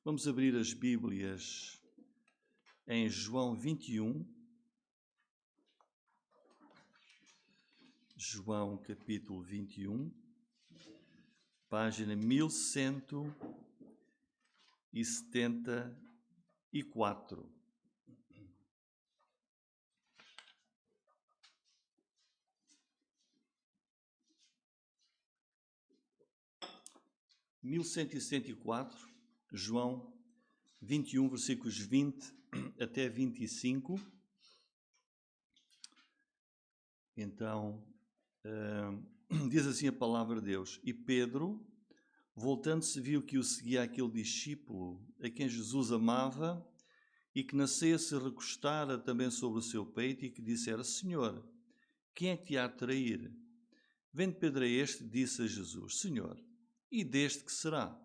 Vamos abrir as Bíblias em João 21. João capítulo 21, página 1174. João 21, versículos 20 até 25. Então, diz assim a palavra de Deus: E Pedro, voltando-se, viu que o seguia aquele discípulo a quem Jesus amava e que na ceia se recostara também sobre o seu peito e que dissera: Senhor, quem é que te há de trair? Vendo Pedro a este, disse a Jesus: Senhor, e deste que será?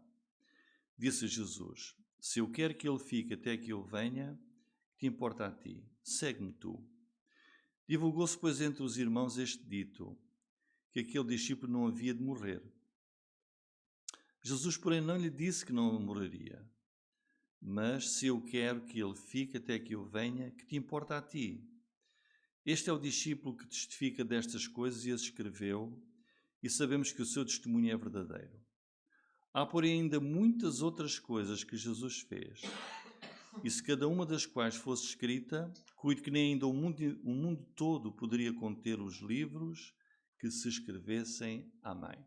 Disse Jesus: Se eu quero que ele fique até que eu venha, que te importa a ti? Segue-me tu. Divulgou-se, pois, entre os irmãos este dito, que aquele discípulo não havia de morrer. Jesus, porém, não lhe disse que não morreria. Mas se eu quero que ele fique até que eu venha, que te importa a ti? Este é o discípulo que testifica destas coisas e as escreveu, e sabemos que o seu testemunho é verdadeiro. Há, porém, ainda muitas outras coisas que Jesus fez, e se cada uma das quais fosse escrita, cuido que nem ainda o mundo todo poderia conter os livros que se escrevessem. Amém.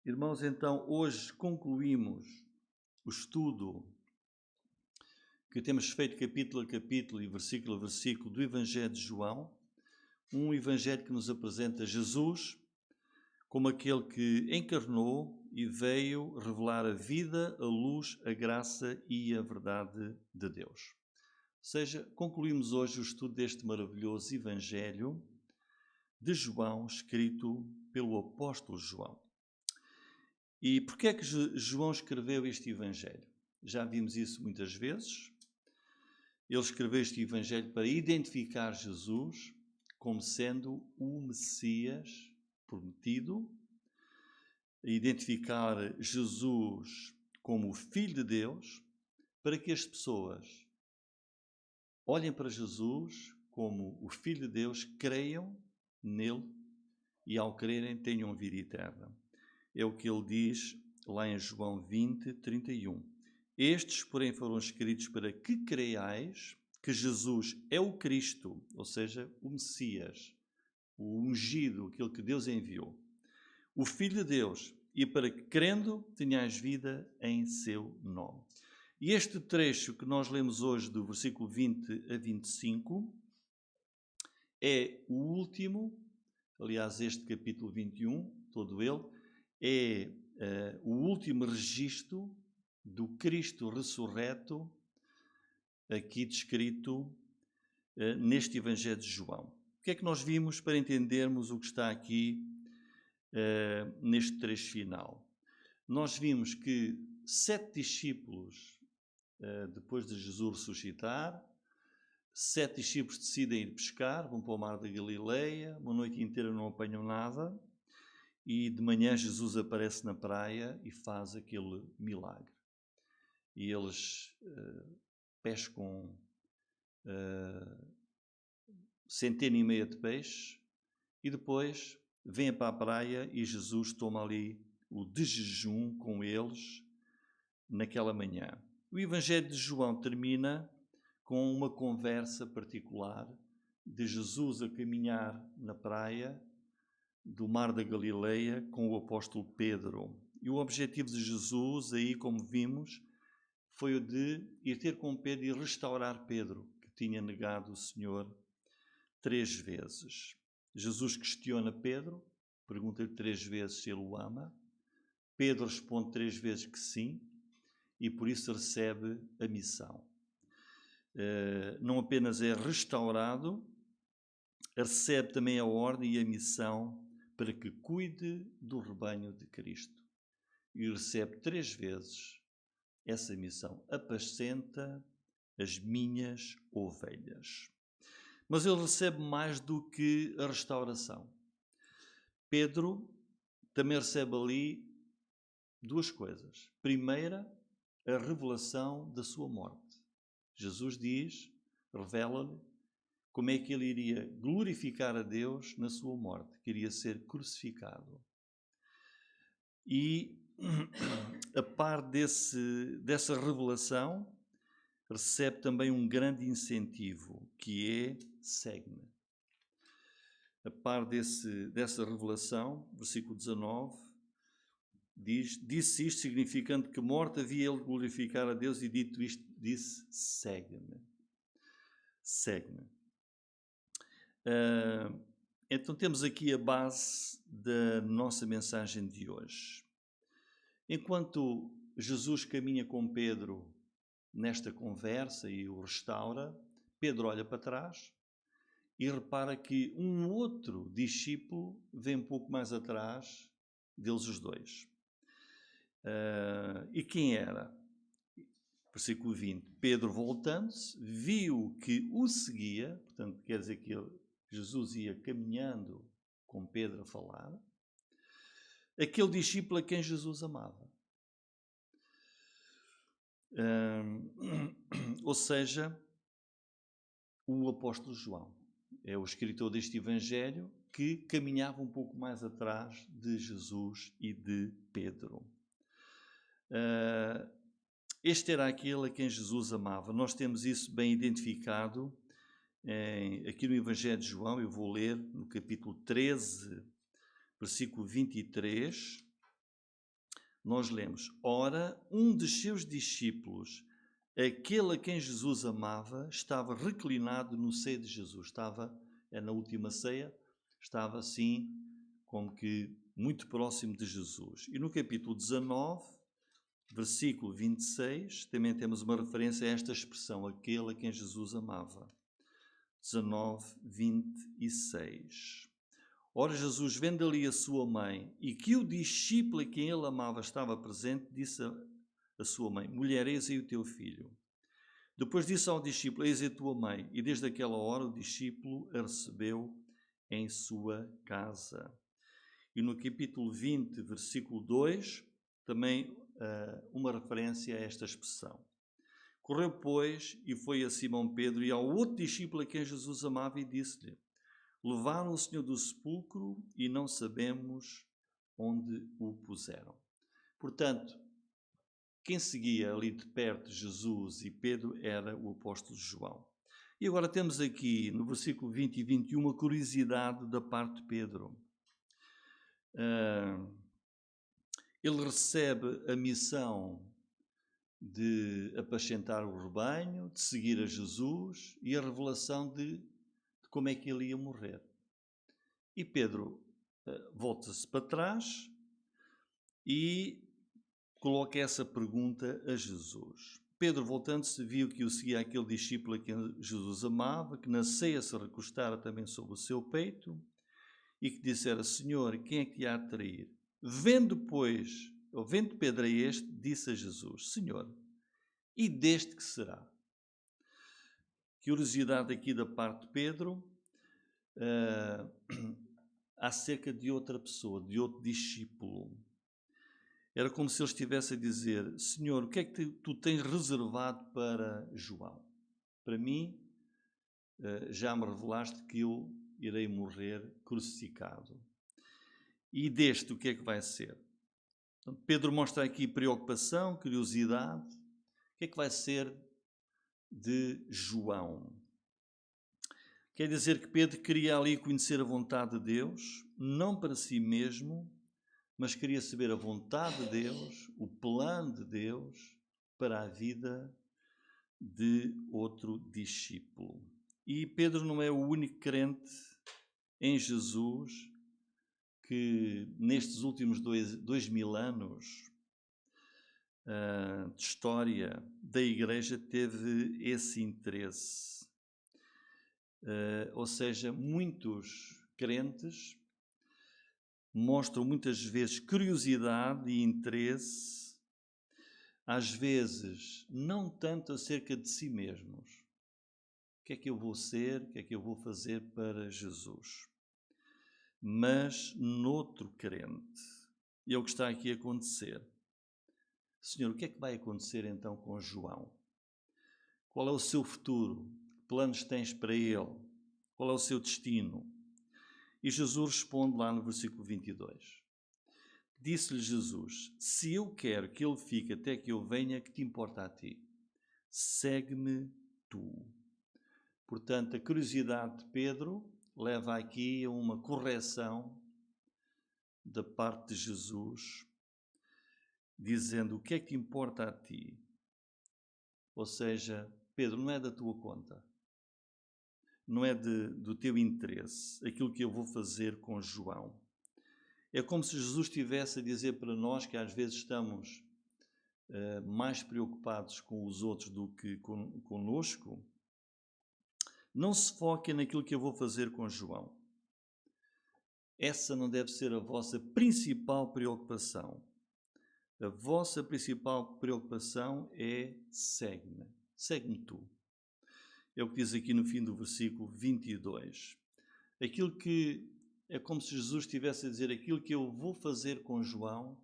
Irmãos, então, hoje concluímos o estudo que temos feito capítulo a capítulo e versículo a versículo do Evangelho de João, um Evangelho que nos apresenta Jesus como aquele que encarnou e veio revelar a vida, a luz, a graça e a verdade de Deus. Ou seja, concluímos hoje o estudo deste maravilhoso Evangelho de João, escrito pelo apóstolo João. E porquê é que João escreveu este Evangelho? Já vimos isso muitas vezes. Ele escreveu este Evangelho para identificar Jesus como sendo o Messias prometido, identificar Jesus como o Filho de Deus, para que as pessoas olhem para Jesus como o Filho de Deus, creiam nele e, ao crerem, tenham vida eterna. É o que ele diz lá em João 20, 31. Estes, porém, foram escritos para que creiais que Jesus é o Cristo, ou seja, o Messias, o ungido, aquele que Deus enviou, o Filho de Deus, e para que, crendo, tenhais vida em seu nome. E este trecho que nós lemos hoje, do versículo 20 a 25, é o último, aliás, este capítulo 21, todo ele, é o último registro do Cristo ressurreto, aqui descrito neste Evangelho de João. O que é que nós vimos para entendermos o que está aqui neste trecho final? Nós vimos que 7 discípulos, depois de Jesus ressuscitar, 7 discípulos decidem ir pescar, vão para o mar da Galileia, uma noite inteira não apanham nada, e de manhã Jesus aparece na praia e faz aquele milagre. E eles pescam centena e meia de peixe e depois vêm para a praia e Jesus toma ali o de jejum com eles naquela manhã. O Evangelho de João termina com uma conversa particular de Jesus a caminhar na praia do mar da Galileia com o apóstolo Pedro. E o objetivo de Jesus aí, como vimos, foi o de ir ter com Pedro e restaurar Pedro, que tinha negado o Senhor 3 vezes. Jesus questiona Pedro, pergunta-lhe 3 vezes se ele o ama. Pedro responde 3 vezes que sim, e por isso recebe a missão. Não apenas é restaurado, recebe também a ordem e a missão para que cuide do rebanho de Cristo. E recebe 3 vezes essa missão: apascenta as minhas ovelhas. Mas ele recebe mais do que a restauração. Pedro também recebe ali 2 coisas. Primeira, a revelação da sua morte. Jesus diz, revela-lhe, como é que ele iria glorificar a Deus na sua morte, que iria ser crucificado. E, a par dessa revelação, recebe também um grande incentivo, que é segue-me. A par dessa revelação, versículo 19, disse isto, significando que morto havia ele de glorificar a Deus, e dito isto, disse, segue-me. Segue-me. Então temos aqui a base da nossa mensagem de hoje. Enquanto Jesus caminha com Pedro nesta conversa e o restaura, Pedro olha para trás e repara que um outro discípulo vem um pouco mais atrás deles os dois. E quem era? Versículo 20. Pedro, voltando-se, viu que o seguia, portanto, quer dizer que Jesus ia caminhando com Pedro a falar, aquele discípulo a quem Jesus amava. Ou seja, o apóstolo João é o escritor deste Evangelho que caminhava um pouco mais atrás de Jesus e de Pedro. Este era aquele a quem Jesus amava. Nós temos isso bem identificado aqui no Evangelho de João. Eu vou ler no capítulo 13, versículo 23. Nós lemos: Ora, um dos seus discípulos, aquele a quem Jesus amava, estava reclinado no seio de Jesus. Na última ceia, estava assim, como que muito próximo de Jesus. E no capítulo 19, versículo 26, também temos uma referência a esta expressão, aquele a quem Jesus amava. 19, 26. Ora, Jesus, vendo ali a sua mãe, e que o discípulo a quem ele amava estava presente, disse a sua mãe: Mulher, eis aí o teu filho. Depois disse ao discípulo: Eis aí a tua mãe. E desde aquela hora o discípulo a recebeu em sua casa. E no capítulo 20, versículo 2, também uma referência a esta expressão. Correu, pois, e foi a Simão Pedro e ao outro discípulo a quem Jesus amava e disse-lhe: Levaram o Senhor do sepulcro e não sabemos onde o puseram. Portanto, quem seguia ali de perto Jesus e Pedro era o apóstolo João. E agora temos aqui no versículo 20 e 21 uma curiosidade da parte de Pedro. Ele recebe a missão de apacentar o rebanho, de seguir a Jesus e a revelação de como é que ele ia morrer. E Pedro volta-se para trás e coloca essa pergunta a Jesus. Pedro, voltando-se, viu que o seguia aquele discípulo a quem Jesus amava, que na ceia se recostara também sobre o seu peito e que dissera: Senhor, quem é que te há de trair? Vendo Pedro a este, disse a Jesus: Senhor, e deste que será? Curiosidade aqui da parte de Pedro, acerca de outra pessoa, de outro discípulo. Era como se ele estivesse a dizer: Senhor, o que é que tu tens reservado para João? Para mim, já me revelaste que eu irei morrer crucificado. E deste, o que é que vai ser? Então, Pedro mostra aqui preocupação, curiosidade. O que é que vai ser de João? Quer dizer que Pedro queria ali conhecer a vontade de Deus, não para si mesmo, mas queria saber a vontade de Deus, o plano de Deus para a vida de outro discípulo. E Pedro não é o único crente em Jesus que nestes últimos 2000 anos de história da Igreja teve esse interesse. Ou seja, muitos crentes mostram muitas vezes curiosidade e interesse, às vezes não tanto acerca de si mesmos. O que é que eu vou ser, o que é que eu vou fazer para Jesus? Mas noutro crente. E é o que está aqui a acontecer. Senhor, o que é que vai acontecer então com João? Qual é o seu futuro? Que planos tens para ele? Qual é o seu destino? E Jesus responde lá no versículo 22. Disse-lhe Jesus: se eu quero que ele fique até que eu venha, que te importa a ti? Segue-me tu. Portanto, a curiosidade de Pedro leva aqui a uma correção da parte de Jesus, dizendo: o que é que te importa a ti? Ou seja, Pedro, não é da tua conta, não é do teu interesse aquilo que eu vou fazer com João. É como se Jesus estivesse a dizer para nós que às vezes estamos mais preocupados com os outros do que conosco. Não se foquem naquilo que eu vou fazer com João. Essa não deve ser a vossa principal preocupação. A vossa principal preocupação é segue-me. Segue-me tu. É o que diz aqui no fim do versículo 22. Aquilo que é como se Jesus estivesse a dizer: aquilo que eu vou fazer com João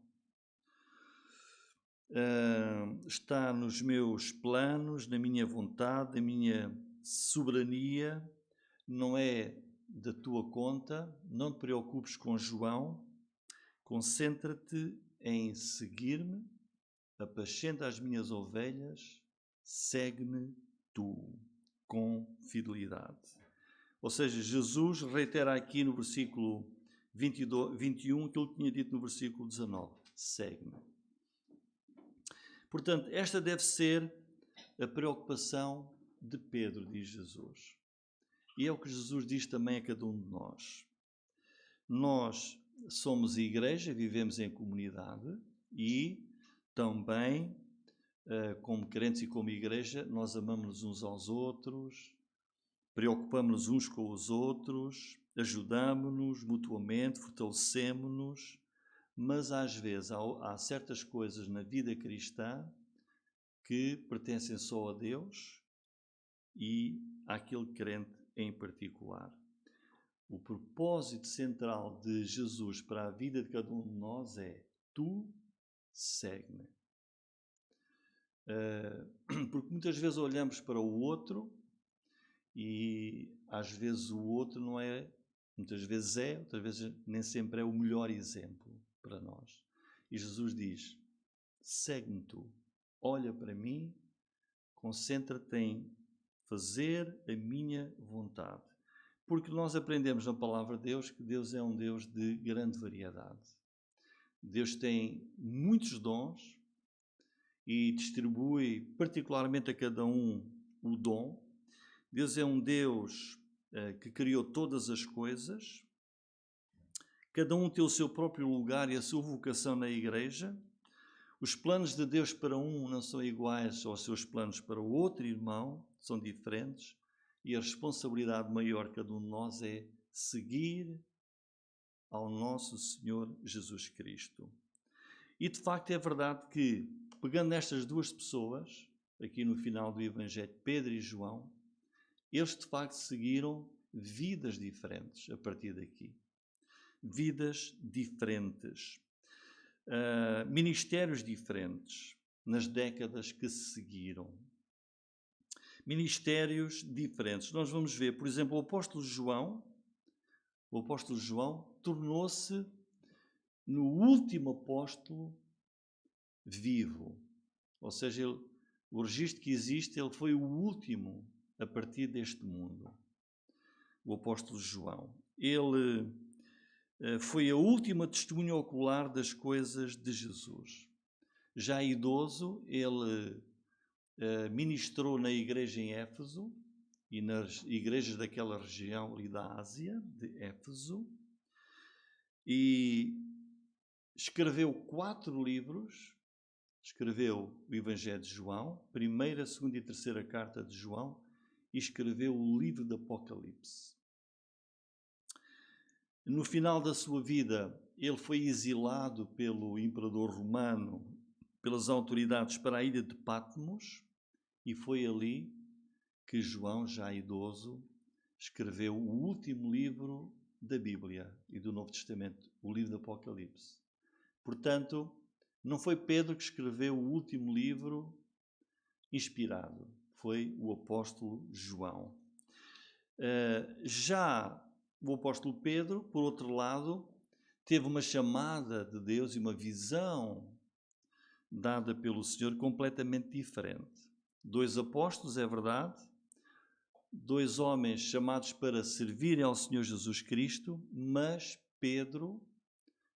está nos meus planos, na minha vontade, na minha soberania, não é da tua conta. Não te preocupes com João, concentra-te em seguir-me, apacenta as minhas ovelhas, segue-me tu, com fidelidade. Ou seja, Jesus reitera aqui no versículo 21 aquilo que tinha dito no versículo 19: segue-me. Portanto, esta deve ser a preocupação de Pedro, diz Jesus. E é o que Jesus diz também a cada um de nós. Nós somos igreja, vivemos em comunidade e também, como crentes e como igreja, nós amamos uns aos outros, preocupamos-nos uns com os outros, ajudamos-nos mutuamente, fortalecemos-nos, mas às vezes há certas coisas na vida cristã que pertencem só a Deus e àquele crente em particular. O propósito central de Jesus para a vida de cada um de nós é: tu segue-me. Porque muitas vezes olhamos para o outro e às vezes o outro não é, muitas vezes é, outras vezes nem sempre é o melhor exemplo para nós. E Jesus diz: segue-me tu, olha para mim, concentra-te em fazer a minha vontade. Porque nós aprendemos na palavra de Deus que Deus é um Deus de grande variedade. Deus tem muitos dons e distribui particularmente a cada um o dom. Deus é um Deus que criou todas as coisas. Cada um tem o seu próprio lugar e a sua vocação na igreja. Os planos de Deus para um não são iguais aos seus planos para o outro irmão, são diferentes. E a responsabilidade maior de cada um de nós é seguir ao nosso Senhor Jesus Cristo. E de facto é verdade que, pegando nestas duas pessoas, aqui no final do Evangelho, Pedro e João, eles de facto seguiram vidas diferentes a partir daqui. Vidas diferentes. Ministérios diferentes nas décadas que se seguiram. Ministérios diferentes. Nós vamos ver, por exemplo, o apóstolo João tornou-se no último apóstolo vivo. Ou seja, o registro que existe, ele foi o último a partir deste mundo. O apóstolo João. Ele foi a última testemunha ocular das coisas de Jesus. Já idoso, ele ministrou na igreja em Éfeso e nas igrejas daquela região ali da Ásia, de Éfeso, e escreveu 4 livros. Escreveu o Evangelho de João, 1ª, 2ª e 3ª carta de João, e escreveu o livro do Apocalipse. No final da sua vida, ele foi exilado pelo imperador romano, pelas autoridades, para a ilha de Patmos, e foi ali que João, já idoso, escreveu o último livro da Bíblia e do Novo Testamento, o livro do Apocalipse. Portanto, Não foi Pedro que escreveu o último livro inspirado, foi o apóstolo João. Já o apóstolo Pedro, por outro lado, teve uma chamada de Deus e uma visão dada pelo Senhor completamente diferente. 2 apóstolos, é verdade, 2 homens chamados para servirem ao Senhor Jesus Cristo, mas Pedro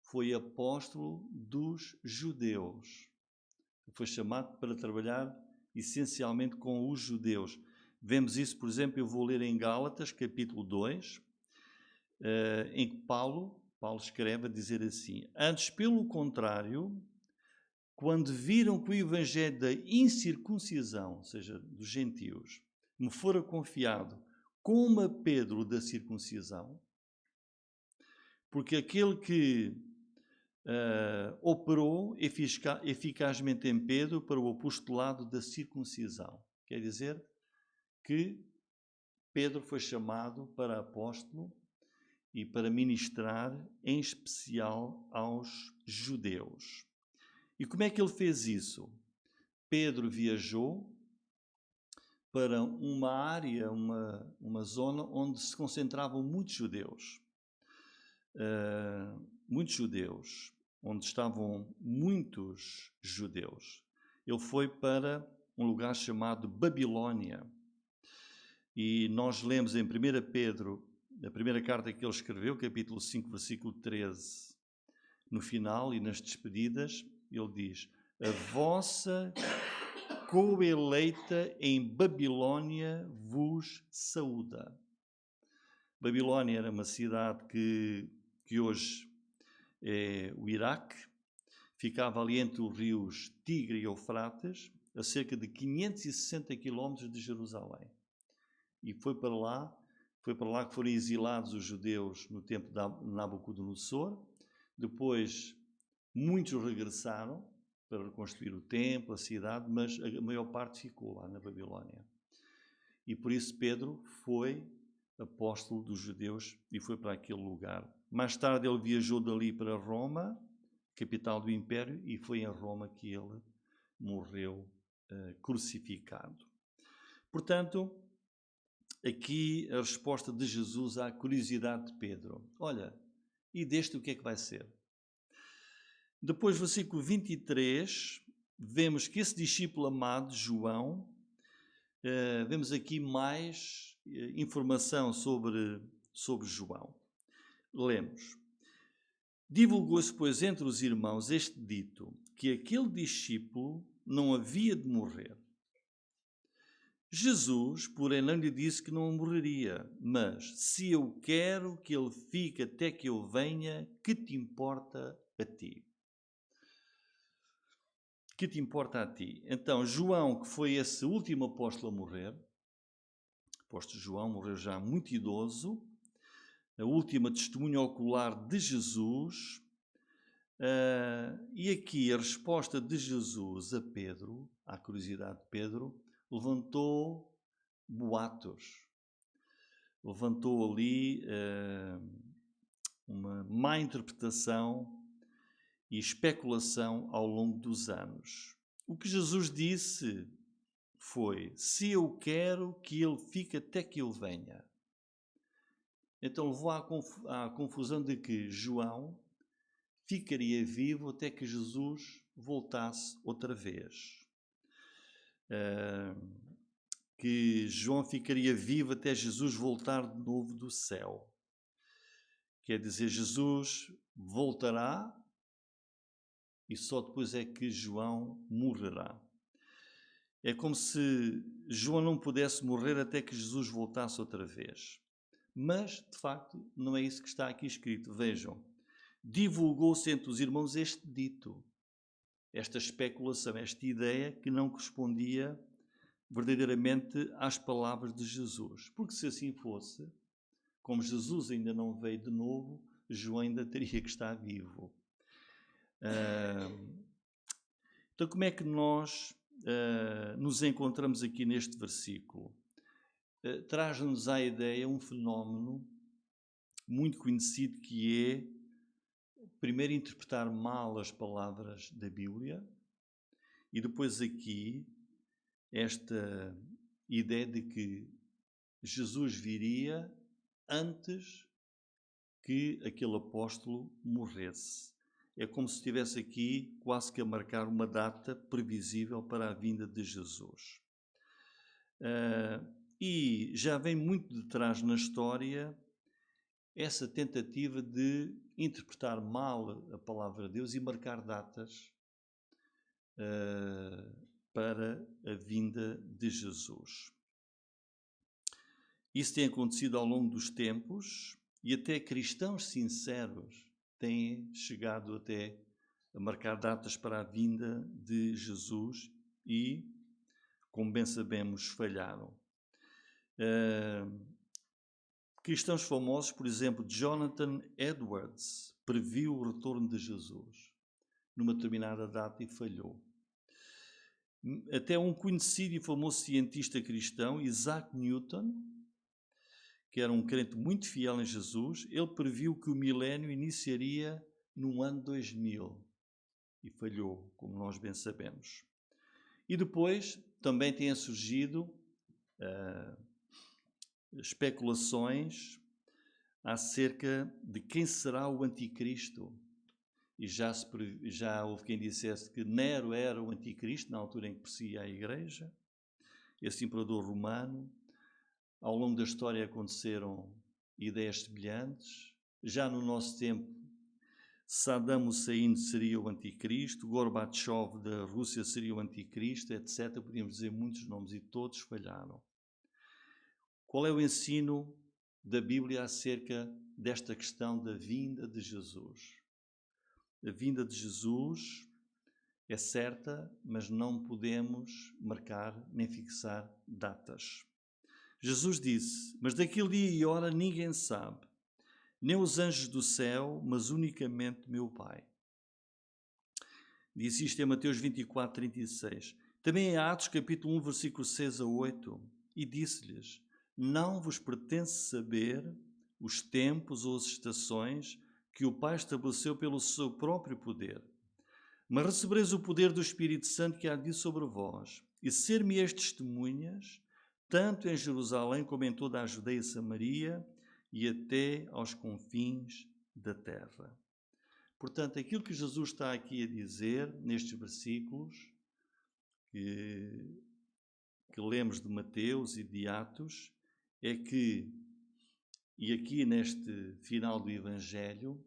foi apóstolo dos judeus. Foi chamado para trabalhar essencialmente com os judeus. Vemos isso, por exemplo, eu vou ler em Gálatas, capítulo 2, em que Paulo escreve a dizer assim: antes, pelo contrário, quando viram que o evangelho da incircuncisão, ou seja, dos gentios, me fora confiado como a Pedro da circuncisão, porque aquele que operou eficazmente em Pedro para o apostolado da circuncisão. Quer dizer que Pedro foi chamado para apóstolo e para ministrar em especial aos judeus. E como é que ele fez isso? Pedro viajou para uma área, uma zona onde se concentravam muitos judeus. Onde estavam muitos judeus. Ele foi para um lugar chamado Babilónia. E nós lemos em 1 Pedro, a primeira carta que ele escreveu, capítulo 5, versículo 13, no final e nas despedidas, ele diz: a vossa coeleita em Babilónia vos saúda. Babilónia era uma cidade que hoje é o Iraque, ficava ali entre os rios Tigre e Eufrates, a cerca de 560 quilómetros de Jerusalém. E foi para lá que foram exilados os judeus no tempo de Nabucodonosor. Depois, muitos regressaram para reconstruir o templo, a cidade, mas a maior parte ficou lá na Babilónia. E por isso Pedro foi apóstolo dos judeus e foi para aquele lugar. Mais tarde ele viajou dali para Roma, capital do Império, e foi em Roma que ele morreu crucificado. Portanto, aqui a resposta de Jesus à curiosidade de Pedro. Olha, e deste o que é que vai ser? Depois, versículo 23, vemos que esse discípulo amado, João, vemos aqui mais informação sobre João. Lemos: divulgou-se, pois, entre os irmãos este dito, que aquele discípulo não havia de morrer. Jesus, porém, não lhe disse que não morreria, mas se eu quero que ele fique até que eu venha, que te importa a ti? Que te importa a ti? Então, João, que foi esse último apóstolo a morrer, o apóstolo João morreu já muito idoso, a última testemunha ocular de Jesus, e aqui a resposta de Jesus a Pedro, à curiosidade de Pedro, levantou boatos, levantou ali uma má interpretação e especulação ao longo dos anos. O que Jesus disse foi: se eu quero que ele fique até que eu venha. Então levou à confusão de que João ficaria vivo até que Jesus voltasse outra vez. Que João ficaria vivo até Jesus voltar de novo do céu. Quer dizer, Jesus voltará e só depois é que João morrerá. É como se João não pudesse morrer até que Jesus voltasse outra vez. Mas, de facto, não é isso que está aqui escrito. Vejam, divulgou-se entre os irmãos este dito, esta especulação, esta ideia que não correspondia verdadeiramente às palavras de Jesus. Porque se assim fosse, como Jesus ainda não veio de novo, João ainda teria que estar vivo. Então, como é que nós nos encontramos aqui neste versículo? Traz-nos à ideia um fenómeno muito conhecido que é primeiro interpretar mal as palavras da Bíblia e depois aqui esta ideia de que Jesus viria antes que aquele apóstolo morresse. É como se estivesse aqui quase que a marcar uma data previsível para a vinda de Jesus. E já vem muito de trás na história essa tentativa de interpretar mal a palavra de Deus e marcar datas para a vinda de Jesus. Isso tem acontecido ao longo dos tempos e até cristãos sinceros têm chegado até a marcar datas para a vinda de Jesus e, como bem sabemos, falharam. Cristãos famosos, por exemplo, Jonathan Edwards, previu o retorno de Jesus numa determinada data e falhou. Até um conhecido e famoso cientista cristão, Isaac Newton, que era um crente muito fiel em Jesus, ele previu que o milénio iniciaria no ano 2000 e falhou, como nós bem sabemos. E depois também têm surgido especulações acerca de quem será o anticristo. E já houve quem dissesse que Nero era o anticristo na altura em que perseguia a igreja, esse imperador romano. Ao longo da história aconteceram ideias semelhantes. Já no nosso tempo, Saddam Hussein seria o anticristo, Gorbachev da Rússia seria o anticristo, etc. Podíamos dizer muitos nomes e todos falharam. Qual é o ensino da Bíblia acerca desta questão da vinda de Jesus? A vinda de Jesus é certa, mas não podemos marcar nem fixar datas. Jesus disse: mas daquele dia e hora ninguém sabe, nem os anjos do céu, mas unicamente meu Pai. Disse isto em Mateus 24, 36. Também em Atos, capítulo 1, versículo 6 a 8. E disse-lhes: não vos pertence saber os tempos ou as estações que o Pai estabeleceu pelo seu próprio poder. Mas recebereis o poder do Espírito Santo que há de vir sobre vós, e ser-me-eis testemunhas, tanto em Jerusalém como em toda a Judeia e Samaria, e até aos confins da terra. Portanto, aquilo que Jesus está aqui a dizer, nestes versículos, que lemos de Mateus e de Atos, é que, e aqui neste final do Evangelho,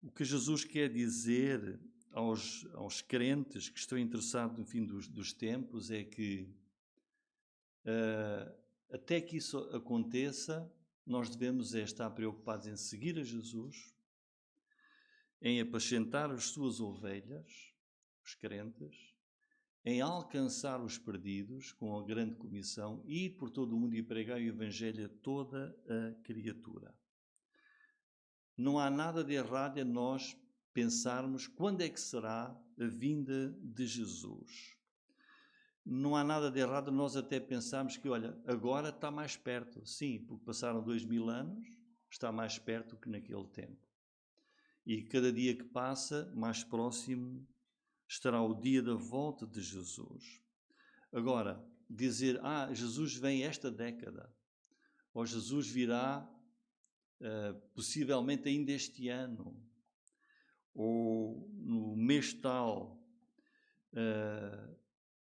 o que Jesus quer dizer aos crentes que estão interessados no fim dos tempos é que até que isso aconteça, nós devemos estar preocupados em seguir a Jesus, em apacentar as suas ovelhas, os crentes, em alcançar os perdidos com a grande comissão, ir por todo o mundo e pregar o Evangelho a toda a criatura. Não há nada de errado em nós pensarmos quando é que será a vinda de Jesus. Não há nada de errado nós até pensarmos que, olha, agora está mais perto. Sim, porque passaram 2000 anos, está mais perto que naquele tempo. E cada dia que passa, mais próximo estará o dia da volta de Jesus. Agora, dizer, Jesus vem esta década, ou Jesus virá possivelmente ainda este ano, ou no mês tal,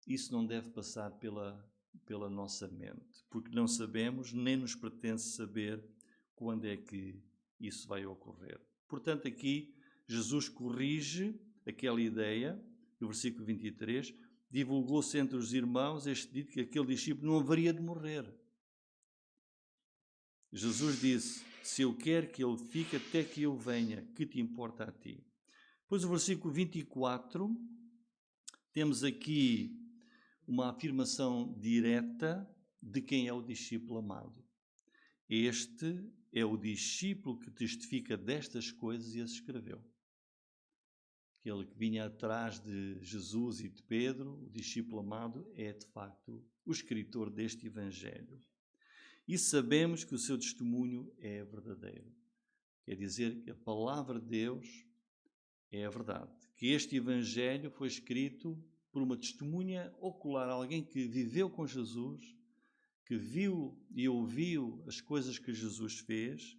isso não deve passar pela nossa mente, porque não sabemos, nem nos pertence saber quando é que isso vai ocorrer. Portanto, aqui Jesus corrige aquela ideia, no versículo 23, divulgou-se entre os irmãos este dito que aquele discípulo não haveria de morrer. Jesus disse: se eu quero que ele fique até que eu venha, que te importa a ti? Depois o versículo 24, temos aqui uma afirmação direta de quem é o discípulo amado. Este é o discípulo que testifica destas coisas e as escreveu. Aquele que vinha atrás de Jesus e de Pedro, o discípulo amado, é de facto o escritor deste Evangelho. E sabemos que o seu testemunho é verdadeiro. Quer dizer que a palavra de Deus é a verdade. Que este Evangelho foi escrito por uma testemunha ocular, alguém que viveu com Jesus, que viu e ouviu as coisas que Jesus fez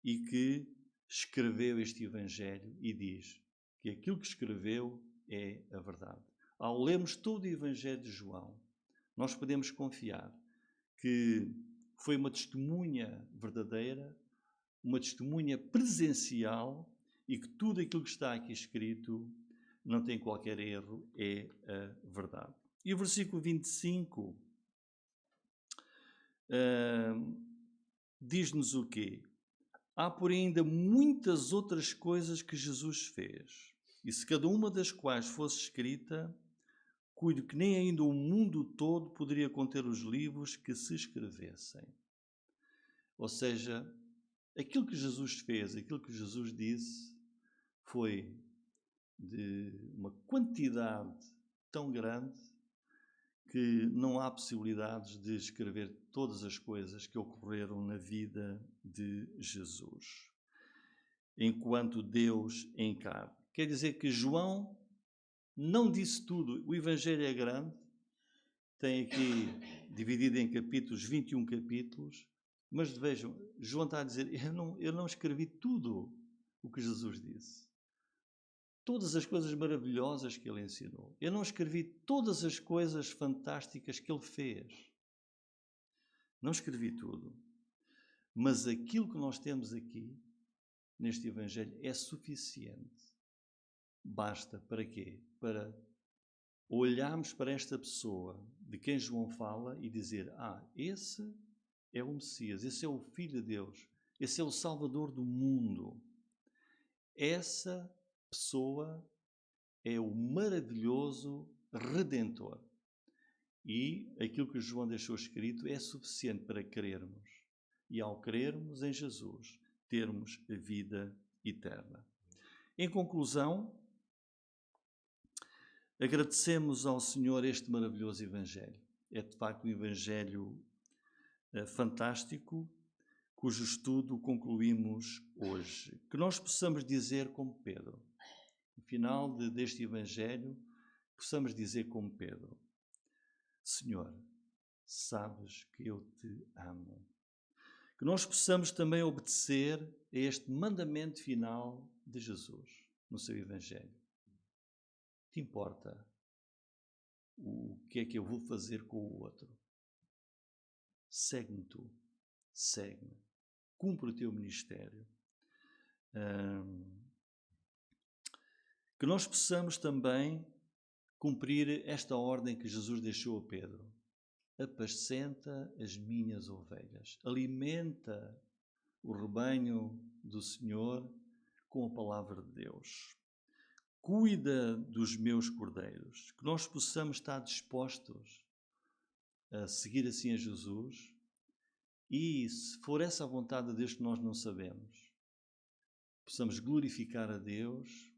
e que escreveu este Evangelho e diz que aquilo que escreveu é a verdade. Ao lermos todo o Evangelho de João, nós podemos confiar que foi uma testemunha verdadeira, uma testemunha presencial e que tudo aquilo que está aqui escrito não tem qualquer erro, é a verdade. E o versículo 25 diz-nos o quê? Há, porém, ainda muitas outras coisas que Jesus fez, e se cada uma das quais fosse escrita, cuido que nem ainda o mundo todo poderia conter os livros que se escrevessem. Ou seja, aquilo que Jesus fez, aquilo que Jesus disse, foi de uma quantidade tão grande que não há possibilidades de escrever todas as coisas que ocorreram na vida de Jesus, enquanto Deus em carne. Quer dizer que João não disse tudo. O Evangelho é grande, tem aqui dividido em capítulos, 21 capítulos, mas vejam, João está a dizer, eu não escrevi tudo o que Jesus disse. Todas as coisas maravilhosas que ele ensinou. Eu não escrevi todas as coisas fantásticas que ele fez. Não escrevi tudo. Mas aquilo que nós temos aqui, neste Evangelho, é suficiente. Basta para quê? Para olharmos para esta pessoa de quem João fala e dizer, esse é o Messias, esse é o Filho de Deus, esse é o Salvador do mundo. Essa pessoa é o maravilhoso Redentor. E aquilo que João deixou escrito é suficiente para crermos. E ao crermos em Jesus, termos a vida eterna. Em conclusão, agradecemos ao Senhor este maravilhoso Evangelho. É de facto um Evangelho fantástico, cujo estudo concluímos hoje. Que nós possamos dizer como Pedro, no final deste Evangelho, possamos dizer como Pedro, Senhor, sabes que eu te amo. Que nós possamos também obedecer a este mandamento final de Jesus no seu Evangelho. Te importa o que é que eu vou fazer com o outro? Segue-me tu, segue-me, cumpre o teu ministério. Que nós possamos também cumprir esta ordem que Jesus deixou a Pedro. Apascenta as minhas ovelhas, alimenta o rebanho do Senhor com a palavra de Deus. Cuida dos meus cordeiros, que nós possamos estar dispostos a seguir assim a Jesus e, se for essa a vontade de Deus que nós não sabemos, possamos glorificar a Deus,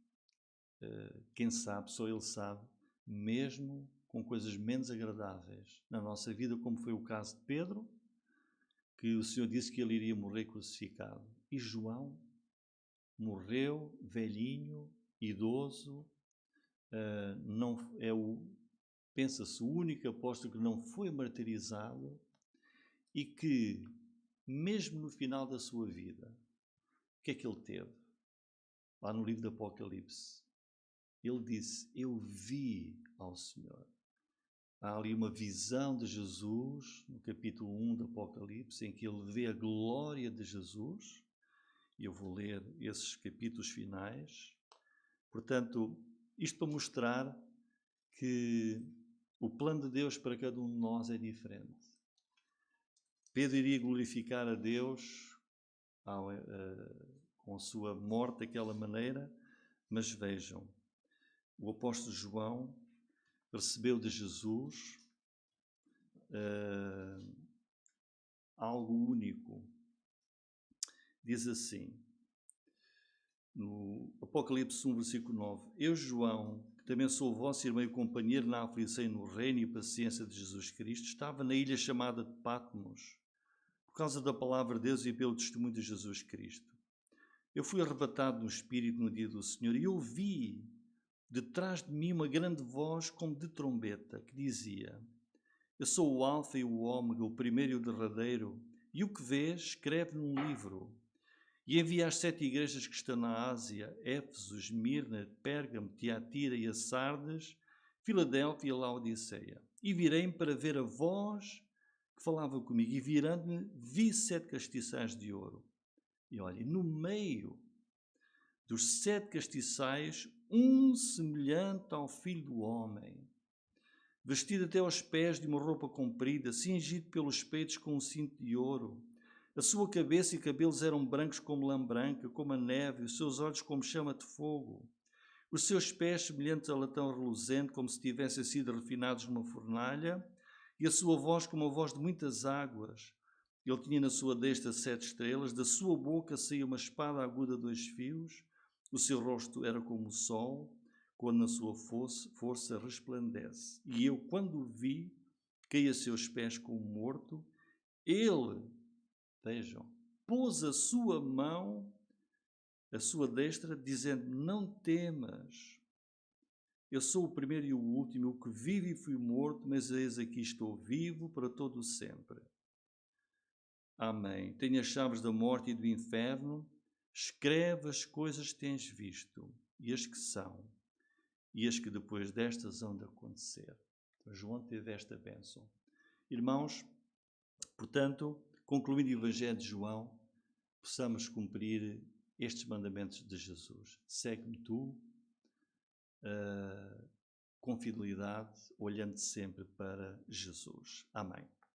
quem sabe, só Ele sabe, mesmo com coisas menos agradáveis na nossa vida, como foi o caso de Pedro, que o Senhor disse que ele iria morrer crucificado. E João morreu velhinho, idoso, pensa-se, o único apóstolo que não foi martirizado e que, mesmo no final da sua vida, o que é que ele teve? Lá no livro do Apocalipse, ele disse, eu vi ao Senhor. Há ali uma visão de Jesus, no capítulo 1 do Apocalipse, em que ele vê a glória de Jesus. E eu vou ler esses capítulos finais. Portanto, isto para mostrar que o plano de Deus para cada um de nós é diferente. Pedro iria glorificar a Deus com a sua morte daquela maneira, mas vejam, o apóstolo João recebeu de Jesus algo único. Diz assim, no Apocalipse 1, versículo 9, eu, João, que também sou o vosso irmão e companheiro na aflição e no reino e paciência de Jesus Cristo, estava na ilha chamada de Patmos, por causa da palavra de Deus e pelo testemunho de Jesus Cristo. Eu fui arrebatado no Espírito no dia do Senhor e ouvi detrás de mim uma grande voz como de trombeta que dizia: Eu sou o Alfa e o Ômega, o primeiro e o derradeiro, e o que vês, escreve num livro. E envia às 7 igrejas que estão na Ásia, Éfeso, Esmirna, Pérgamo, Tiatira e a Sardes, Filadélfia e Laodiceia. E virei-me para ver a voz que falava comigo, e virando-me, vi 7 castiçais de ouro. E olha, no meio dos 7 castiçais, um semelhante ao Filho do Homem, vestido até aos pés de uma roupa comprida, cingido pelos peitos com um cinto de ouro. A sua cabeça e cabelos eram brancos como lã branca, como a neve, e os seus olhos como chama de fogo. Os seus pés semelhantes a latão reluzente, como se tivessem sido refinados numa fornalha, e a sua voz como a voz de muitas águas. Ele tinha na sua destra 7 estrelas, da sua boca saía uma espada aguda de 2 fios, o seu rosto era como o sol, quando na sua força resplandece. E eu, quando o vi, caí a seus pés como morto. Ele, vejam, pôs a sua mão, a sua destra, dizendo: Não temas. Eu sou o primeiro e o último, o que vive e fui morto, mas eis aqui estou vivo para todo o sempre. Amém. Tenho as chaves da morte e do inferno. Escreve as coisas que tens visto, e as que são, e as que depois destas hão de acontecer. João teve esta bênção. Irmãos, portanto, concluindo o Evangelho de João, possamos cumprir estes mandamentos de Jesus. Segue-me tu, com fidelidade, olhando sempre para Jesus. Amém.